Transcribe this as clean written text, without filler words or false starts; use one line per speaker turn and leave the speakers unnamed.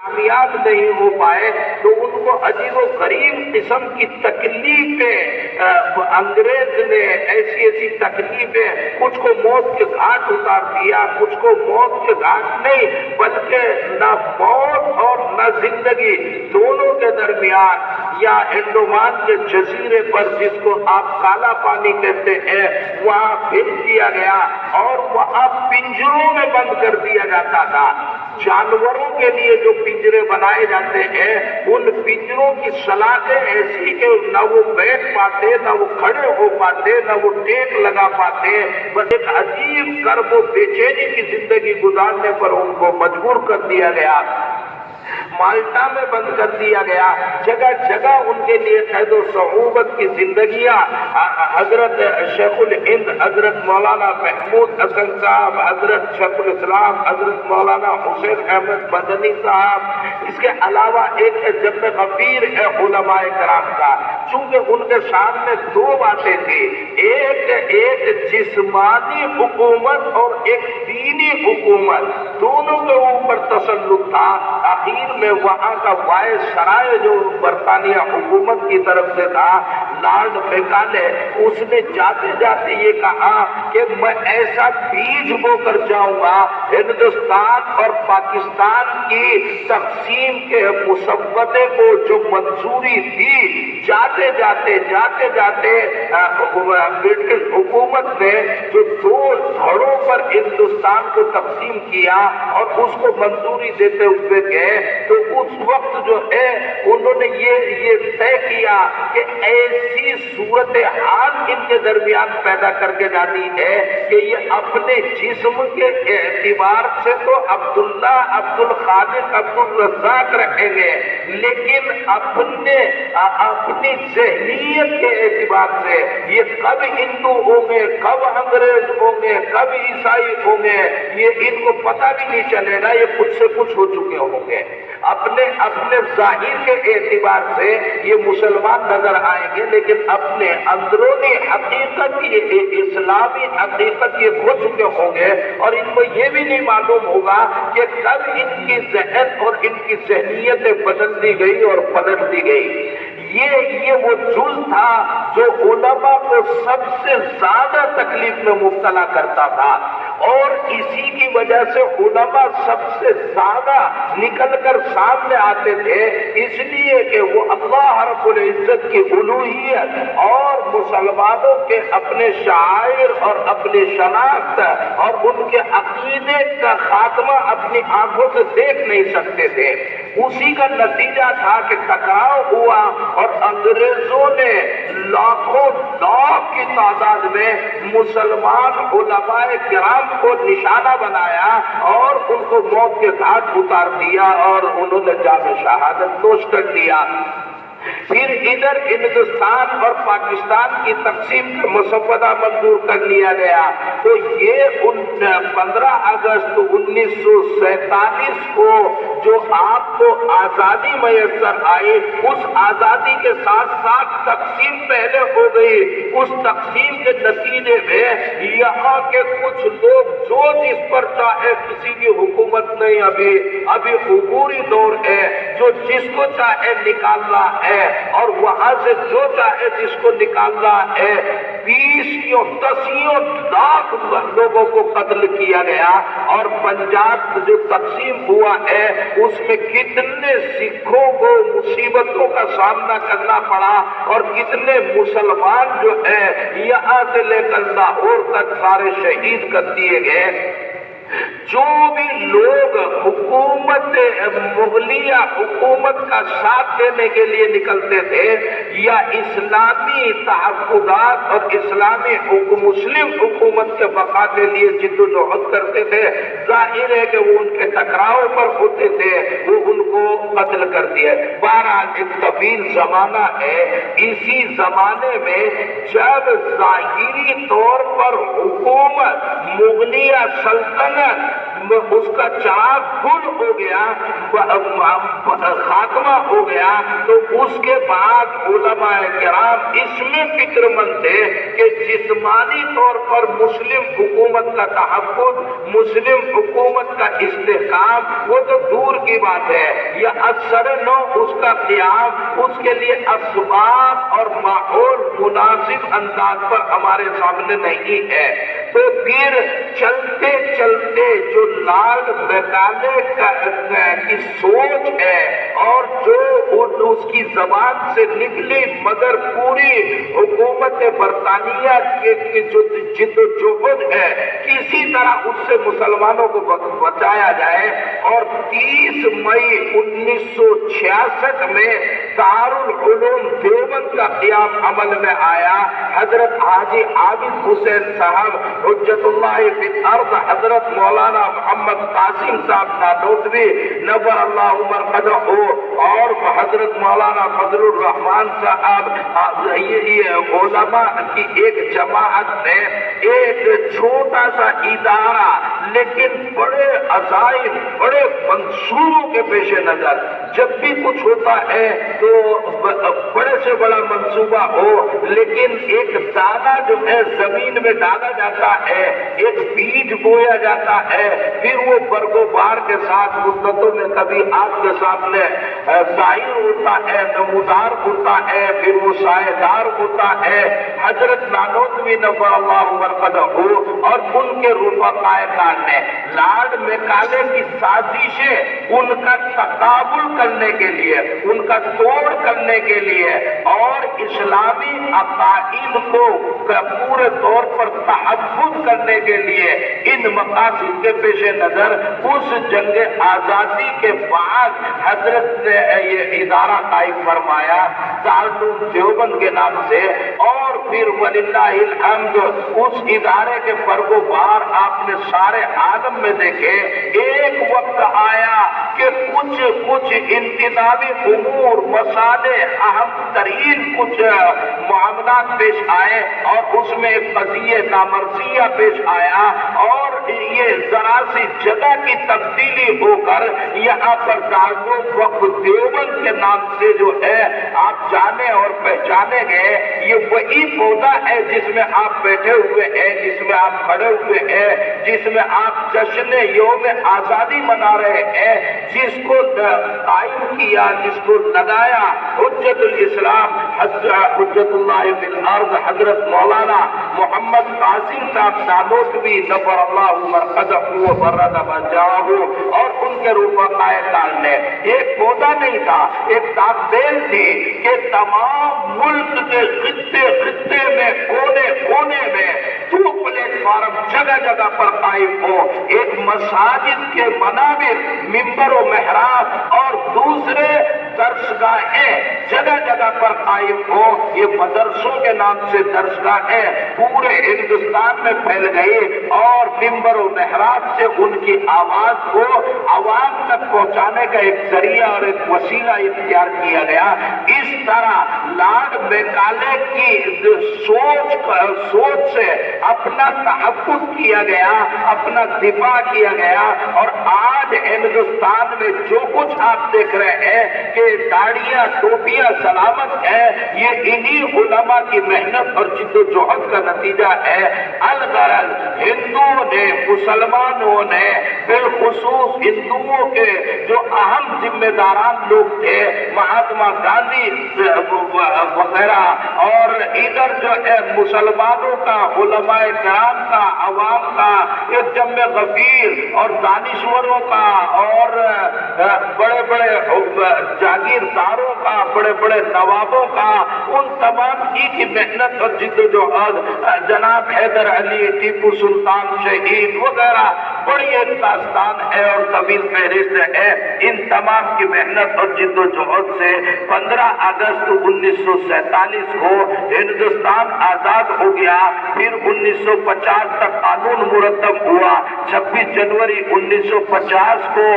کامیاب نہیں ہو پائے تو ان کو عجیب و غریب قسم کی تکلیفیں انگریز نے ایسی ایسی تکلیفیں، کچھ کو موت کے گھاٹ اتار دیا، کچھ کو موت کے گھاٹ نہیں بلکہ نہ موت اور نہ زندگی دونوں کے درمیان یا انڈومان کے جزیرے پر جس کو آپ کالا پانی کہتے ہیں وہاں بھیج دیا گیا اور وہاں پنجروں میں بند کر دیا جاتا تھا۔ جانوروں کے لیے جو پنجرے بنائے جاتے ہیں ان پنجروں کی سلاخیں ایسی کہ نہ وہ بیٹھ پاتے، نہ وہ کھڑے ہو پاتے، نہ وہ ٹیک لگا پاتے، بس ایک عجیب کرب و بے چینی کی زندگی گزارنے پر ان کو مجبور کر دیا گیا، مالٹا میں بند کر دیا گیا، جگہ جگہ ان کے لیے قید و صعوبت کی زندگیاں۔ حضرت شیخ الہند حضرت مولانا محمود حسن صاحب، حضرت شیخ الاسلام حضرت مولانا حسین احمد مدنی صاحب، اس کے علاوہ ایک جب غفیر ہے علماء کرام کا، چونکہ ان کے سامنے دو باتیں تھی، ایک جسمانی حکومت اور ایک دینی حکومت، دونوں کے اوپر تسلط تھا۔ آخر میں وہاں کا وائس سرائے جو برطانیہ حکومت کی طرف سے تھا، لارڈ میکالے، اس نے جاتے جاتے یہ کہا کہ میں ایسا بیج بو کر جاؤں گا، ہندوستان اور پاکستان کی تقسیم کے مسودے کو جو منظوری دی، جاتے جاتے برٹش حکومت نے جو دو دھڑوں پر ہندوستان کو تقسیم کیا اور اس کو منظوری دیتے ہوئے گئے، تو اس وقت جو ہے انہوں نے یہ طے کیا کہ ایسی صورتحال ان کے درمیان پیدا کر کے ڈالی ہے کہ یہ اپنے جسم کے اعتبار سے تو عبداللہ، عبدالخالق، عبدالرزاق رہیں گے، لیکن اپنی ذہنیت کے اعتبار سے یہ کب ہندو ہوں گے، کب انگریز ہوں گے، کب عیسائی ہوں گے، یہ ان کو پتہ بھی نہیں چلے گا، یہ کچھ سے کچھ ہو چکے ہوں گے۔ اپنے ظاہر کے اعتبار سے یہ مسلمان نظر آئیں گے، لیکن اپنے اندرونی حقیقت، یہ اسلامی حقیقت یہ کھو چکے ہوں گے، اور ان کو یہ بھی نہیں معلوم ہوگا کہ کب ان کی ذہن اور ان کی ذہنیتیں بدل دی گئی اور پلٹ دی گئی۔ یہ وہ جز تھا جو علماء کو سب سے زیادہ تکلیف میں مبتلا کرتا تھا، اور اسی کی وجہ سے علماء سب سے زیادہ نکل کر سامنے آتے تھے، اس لیے کہ وہ اللہ رب العزت کی الوہیت اور مسلمانوں کے اپنے شعائر اور اپنی شناخت اور ان کے عقیدے کا خاتمہ اپنی آنکھوں سے دیکھ نہیں سکتے تھے۔ اسی کا نتیجہ تھا کہ ٹکراؤ ہوا اور انگریزوں نے لاکھوں لاکھ کی تعداد میں مسلمان علماء کرام کو نشانہ بنایا اور ان کو موت کے گھاٹ اتار دیا اور انہوں نے جام شہادت نوش کر لیا۔ پھر ادھر ہندوستان اور پاکستان کی تقسیم کا مسودہ منظور کر لیا گیا، تو یہ 15 اگست 1947 کو جو آپ کو آزادی میسر آئی، اس آزادی کے ساتھ ساتھ تقسیم پہلے ہو گئی۔ اس تقسیم کے نتیجے میں یہاں کے کچھ لوگ جو جس پر چاہے، کسی کی حکومت نہیں، ابھی عبوری دور ہے، جو جس کو چاہے نکالنا ہے اور وہاں سے جو چاہے جس کو نکالنا ہے، 20 لاکھ لوگوں کو قتل کیا گیا۔ اور پنجاب جو تقسیم ہوا ہے اس میں کتنے سکھوں کو مصیبتوں کا سامنا کرنا پڑا، اور کتنے مسلمان جو ہے یہاں سے لے کر لاہور تک سارے شہید کر دیے گئے۔ جو بھی لوگ حکومت مغلیہ حکومت کا ساتھ دینے کے لیے نکلتے تھے یا اسلامی تحفظات اور اسلامی مسلم حکومت کے بقا کے لیے جد و جہد کرتے تھے، ظاہر ہے کہ وہ ان کے ٹکراؤ پر ہوتے تھے، وہ ان کو قتل کر دیا۔ بہرحال ایک طویل زمانہ ہے۔ اسی زمانے میں جب ظاہری طور پر حکومت مغلیہ سلطنت اس کا چراغ گل ہو گیا، خاتمہ ہو گیا، تو اس کے بعد علماء کرام اس میں فکر مند تھے کہ جسمانی طور پر مسلم حکومت کا تحفظ، مسلم حکومت کا استحکام وہ تو دور کی بات ہے، یہ اثر نو اس کا قیام، اس کے لیے اسباب اور ماحول مناسب انداز پر ہمارے سامنے نہیں ہے۔ تو پھر چلتے چلتے جو لارڈ میکالے کی سوچ ہے اور جو اس کی زبان سے نکلی، مگر پوری حکومت برطانیہ کی جو جد و جہد ہے کسی طرح اس سے مسلمانوں کو بچایا جائے، اور 30 مئی 1966 میں دارالعلوم دیوبند کا قیام عمل میں آیا۔ حضرت حاجی عابد حسین صاحب حجت اللہ فی الارض، حضرت مولانا محمد قاسم صاحب نانوتوی نور اللہ مرقدہ اور حضرت مولانا فضل الرحمان صاحب، یہ علماء کی ایک جماعت نے ایک چھوٹا سا ادارہ لیکن بڑے عزائم، بڑے منصوبوں کے پیش نظر، جب بھی کچھ ہوتا ہے تو بڑے سے بڑا منصوبہ ہو، لیکن ایک دانہ جو ہے زمین میں ڈالا جاتا ہے، ایک بیج بویا جاتا ہے، پھر وہ برگ و بار کے ساتھ مدتوں میں کبھی آپ کے سامنے ظاہر ہوتا ہے، نمودار ہوتا ہے، پھر وہ سایہ دار ہوتا ہے۔ حضرت نانوتوی نور اللہ مرقدہ اور ان کے رفقائے کار نے لارڈ میکالے کی سازشیں ان کا تقابل کرنے کے لیے، ان کا توڑ کرنے کے لیے اور اسلامی عقائد کو پورے طور پر تحفظ کرنے کے لیے ان مقاصد کے پیش نظر اس جنگ آزادی کے بعد حضرت نے یہ ادارہ قائم فرمایا دارالعلوم دیوبند کے نام سے، اور پھر وللہ الحمد اس ادارے کے برگ و بار آپ نے سارے عالم میں دیکھے۔ ایک وقت آیا کہ کچھ انتظامی امور، مسائل، اہم ترین کچھ معاملات پیش آئے اور اس میں ایک قضیہ نامرضیہ پیش آیا، اور یہ ذرا سی جگہ کی تبدیلی ہو کر یہاں پر دارالعلوم وقف دیوبند کے نام سے جو ہے آپ جانے اور پہچانے گئے۔ یہ وہی پودا ہے جس میں آپ بیٹھے ہوئے ہیں، جس میں آپ کھڑے ہوئے ہیں، جس میں آپ جشن یوم آزادی منا رہے ہیں، جس کو قائم کیا، جس کو لگایا حجت الاسلام حجت اللہ فی الارض حضرت مولانا محمد قاسم صاحب نانوتوی نور اللہ مرقدہ و برد بجاہ، اور ان کے رفقائے کار نے ایک پودا نہیں تھا، ایک تاکدیل تھی کہ تمام ملک کے خطے خطے میں، کونے کونے میں تو پلیٹ فارم جگہ جگہ پر قائم ہو، ایک مساجد کے منابر، ممبر و محراب اور دوسرے درسگاہیں جگہ جگہ پر قائم ہو۔ یہ مدرسوں کے نام سے درسگاہیں پورے ہندوستان میں پھیل گئی، اور ممبر و محراب سے ان کی آواز کو عوام تک پہنچانے کا ایک ذریعہ اور ایک وسیلہ اختیار کیا گیا۔ اس طرح لارڈ میکالے کی سوچ سے اپنا تحفظ کیا گیا، اپنا دفاع کیا گیا، اور آج ہندوستان میں جو کچھ آپ دیکھ رہے ہیں کہ داڑیاں، ٹوپیاں سلامت ہے، یہ انہی علماء کی محنت اور جد و جہد کا نتیجہ ہے۔ الغرض ہندوؤں نے، مسلمانوں نے، بالخصوص ہندوؤں کے جو اہم ذمہ داران لوگ تھے، مہاتما گاندھی وغیرہ، اور ادھر جو ہے مسلمانوں کا، علماء کرام کا، عوام کا ایک جمع غفیر اور دانشوروں کا اور بڑے بڑے جاگیرداروں کا، بڑے بڑے نوابوں کا، ان تمام کی محنت اور جد و جہد، جناب حیدر علی، ٹیپو سلطان شہید وغیرہ، بڑی ایک داستان ہے اور طویل فہرست ہے۔ ان تمام کی محنت اور جد و جہد سے 15 اگست 1947 کو ہندوستان آزاد ہو گیا۔ پھر 1950 تک قانون مرتب ہوا۔ 26 جنوری 1950 کو